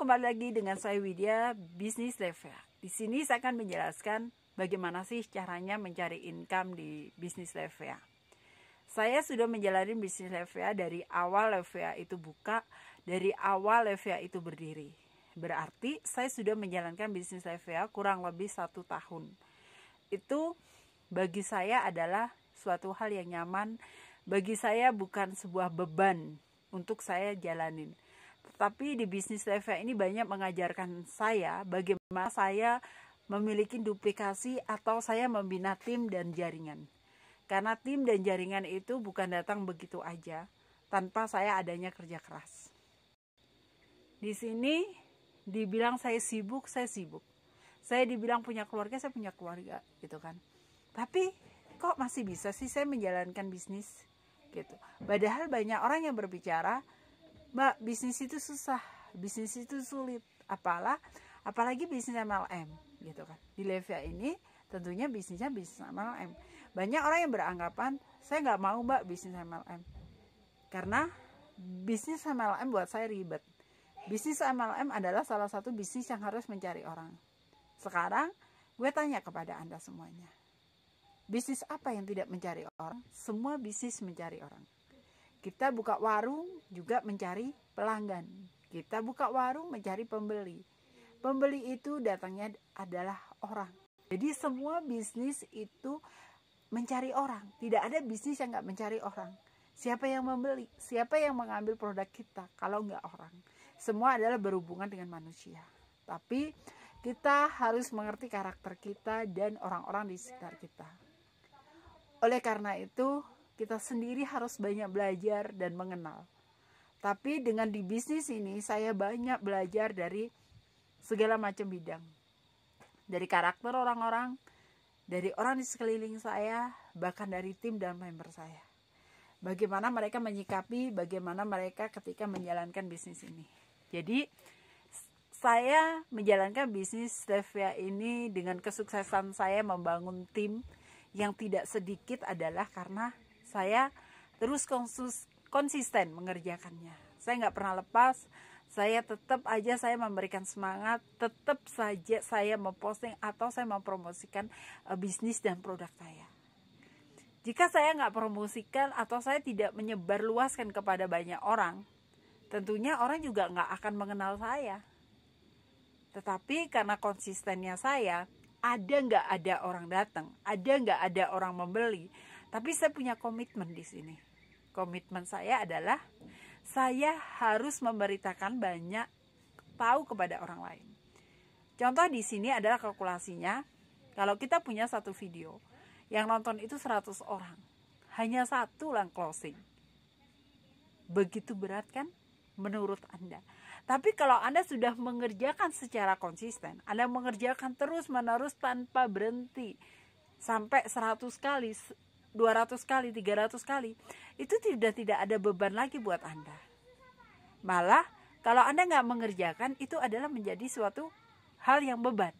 kembali lagi dengan saya Widya, Bisnis Levia. Di sini saya akan menjelaskan bagaimana sih caranya mencari income di Bisnis Levia. Saya sudah menjalani Bisnis Levia dari awal Levia itu buka, dari awal Levia itu berdiri. Berarti saya sudah menjalankan Bisnis Levia kurang lebih 1 tahun. Itu bagi saya adalah suatu hal yang nyaman. Bagi saya bukan sebuah beban untuk saya jalanin. Tetapi di Bisnis Levia ini banyak mengajarkan saya bagaimana saya memiliki duplikasi atau saya membina tim dan jaringan. Karena tim dan jaringan itu bukan datang begitu aja tanpa saya adanya kerja keras. Di sini dibilang saya sibuk, saya sibuk. Saya dibilang punya keluarga, saya punya keluarga gitu kan. Tapi kok masih bisa sih saya menjalankan bisnis gitu. Padahal banyak orang yang berbicara, Mbak, bisnis itu susah, bisnis itu sulit, apalagi bisnis MLM gitu kan. Di Levia ini tentunya bisnisnya bisnis MLM. Banyak orang yang beranggapan saya nggak mau Mbak bisnis MLM, karena bisnis MLM buat saya ribet. Bisnis MLM adalah salah satu bisnis yang harus mencari orang. Sekarang gue tanya kepada Anda semuanya, bisnis apa yang tidak mencari orang? Semua bisnis mencari orang. Kita buka warung juga mencari pelanggan. Kita buka warung mencari pembeli. Pembeli itu datangnya adalah orang. Jadi semua bisnis itu mencari orang. Tidak ada bisnis yang nggak mencari orang. Siapa yang membeli? Siapa yang mengambil produk kita? Kalau nggak orang. Semua adalah berhubungan dengan manusia. Tapi kita harus mengerti karakter kita dan orang-orang di sekitar kita. Oleh karena itu, kita sendiri harus banyak belajar dan mengenal. Tapi dengan di bisnis ini, saya banyak belajar dari segala macam bidang. Dari karakter orang-orang, dari orang di sekeliling saya, bahkan dari tim dan member saya. Bagaimana mereka menyikapi, bagaimana mereka ketika menjalankan bisnis ini. Jadi, saya menjalankan bisnis Levia ini dengan kesuksesan saya membangun tim yang tidak sedikit adalah karena saya terus konsisten mengerjakannya. Saya nggak pernah lepas, saya tetap aja saya memberikan semangat, tetap saja saya memposting atau saya mempromosikan bisnis dan produk saya. Jika saya nggak promosikan atau saya tidak menyebarluaskan kepada banyak orang, tentunya orang juga nggak akan mengenal saya. Tetapi karena konsistennya saya, ada nggak ada orang datang, ada nggak ada orang membeli, tapi saya punya komitmen di sini. Komitmen saya adalah saya harus memberitakan banyak tahu kepada orang lain. Contoh di sini adalah kalkulasinya, kalau kita punya satu video, yang nonton itu 100 orang, hanya satu yang closing. Begitu berat kan menurut Anda? Tapi kalau Anda sudah mengerjakan secara konsisten, Anda mengerjakan terus-menerus tanpa berhenti, sampai 100 kali, 200 kali, 300 kali, itu tidak ada beban lagi buat Anda. Malah, kalau Anda nggak mengerjakan, itu adalah menjadi suatu hal yang beban.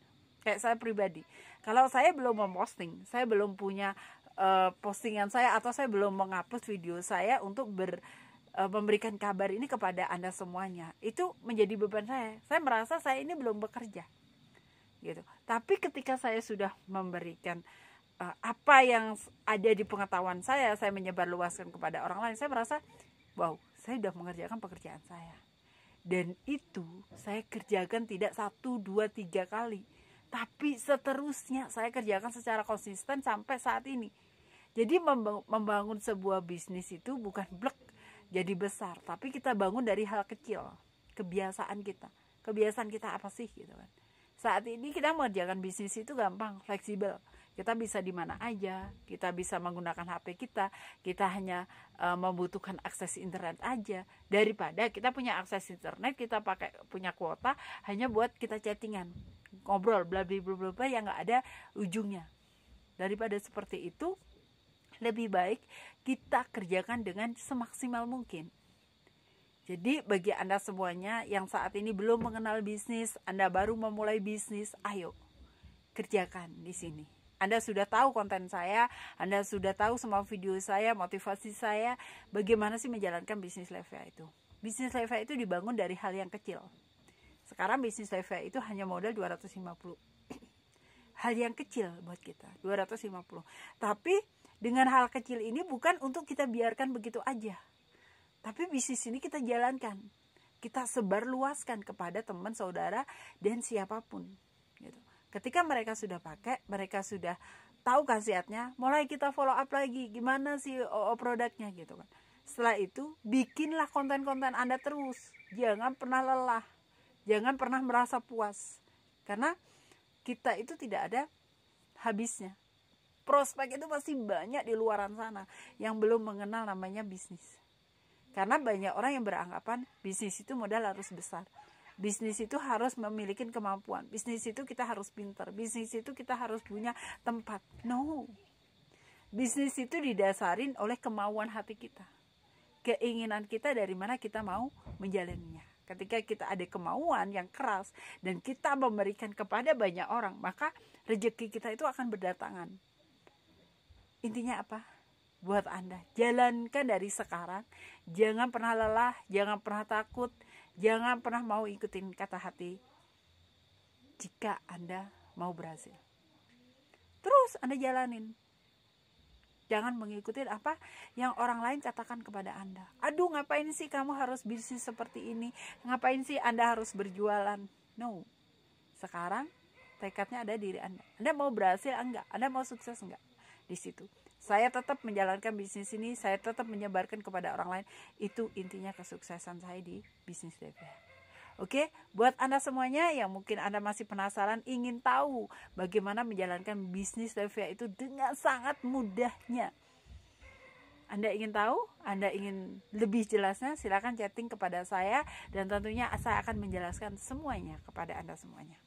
Kayak saya pribadi, kalau saya belum memposting, saya belum punya postingan saya, atau saya belum menghapus video saya untuk memberikan kabar ini kepada Anda semuanya, itu menjadi beban saya. Saya merasa saya ini belum bekerja gitu. Tapi ketika saya sudah memberikan apa yang ada di pengetahuan saya menyebarluaskan kepada orang lain, saya merasa wow, saya sudah mengerjakan pekerjaan saya. Dan itu saya kerjakan tidak 1, 2, 3 kali, tapi seterusnya saya kerjakan secara konsisten sampai saat ini. Jadi membangun sebuah bisnis itu bukan blek jadi besar, tapi kita bangun dari hal kecil. Kebiasaan kita apa sih gitu kan. Saat ini kita mengerjakan bisnis itu gampang, fleksibel. Kita bisa di mana aja, kita bisa menggunakan HP kita hanya membutuhkan akses internet aja, daripada kita punya akses internet, kita punya kuota hanya buat kita chattingan, ngobrol bla bla bla bla yang nggak ada ujungnya. Daripada seperti itu, lebih baik kita kerjakan dengan semaksimal mungkin. Jadi bagi Anda semuanya yang saat ini belum mengenal bisnis, Anda baru memulai bisnis, ayo kerjakan di sini. Anda sudah tahu konten saya, Anda sudah tahu semua video saya, motivasi saya, bagaimana sih menjalankan bisnis Levia itu. Bisnis Levia itu dibangun dari hal yang kecil. Sekarang bisnis Levia itu hanya modal 250. Hal yang kecil buat kita, 250. Tapi dengan hal kecil ini bukan untuk kita biarkan begitu aja. Tapi bisnis ini kita jalankan. Kita sebarluaskan kepada teman, saudara, dan siapapun. Gitu. Ketika mereka sudah pakai, mereka sudah tahu khasiatnya, mulai kita follow up lagi. Gimana sih produknya gitu kan. Setelah itu, bikinlah konten-konten Anda terus. Jangan pernah lelah. Jangan pernah merasa puas. Karena kita itu tidak ada habisnya. Prospek itu masih banyak di luaran sana yang belum mengenal namanya bisnis. Karena banyak orang yang beranggapan bisnis itu modal harus besar. Bisnis itu harus memiliki kemampuan. Bisnis itu kita harus pintar. Bisnis itu kita harus punya tempat. No. Bisnis itu didasarin oleh kemauan hati kita. Keinginan kita dari mana kita mau menjalaninya. Ketika kita ada kemauan yang keras dan kita memberikan kepada banyak orang, maka rezeki kita itu akan berdatangan. Intinya apa? Buat Anda, jalankan dari sekarang. Jangan pernah lelah, jangan pernah takut, jangan pernah mau ikutin kata hati. Jika Anda mau berhasil, terus Anda jalanin. Jangan mengikuti apa yang orang lain katakan kepada Anda. Aduh, ngapain sih kamu harus bisnis seperti ini? Ngapain sih Anda harus berjualan? No. Sekarang tekadnya ada diri Anda. Anda mau berhasil enggak? Anda mau sukses enggak? Di situ. Saya tetap menjalankan bisnis ini, saya tetap menyebarkan kepada orang lain. Itu intinya kesuksesan saya di bisnis Levia. Oke, buat Anda semuanya yang mungkin Anda masih penasaran, ingin tahu bagaimana menjalankan bisnis Levia itu dengan sangat mudahnya. Anda ingin tahu, Anda ingin lebih jelasnya, silakan chatting kepada saya dan tentunya saya akan menjelaskan semuanya kepada Anda semuanya.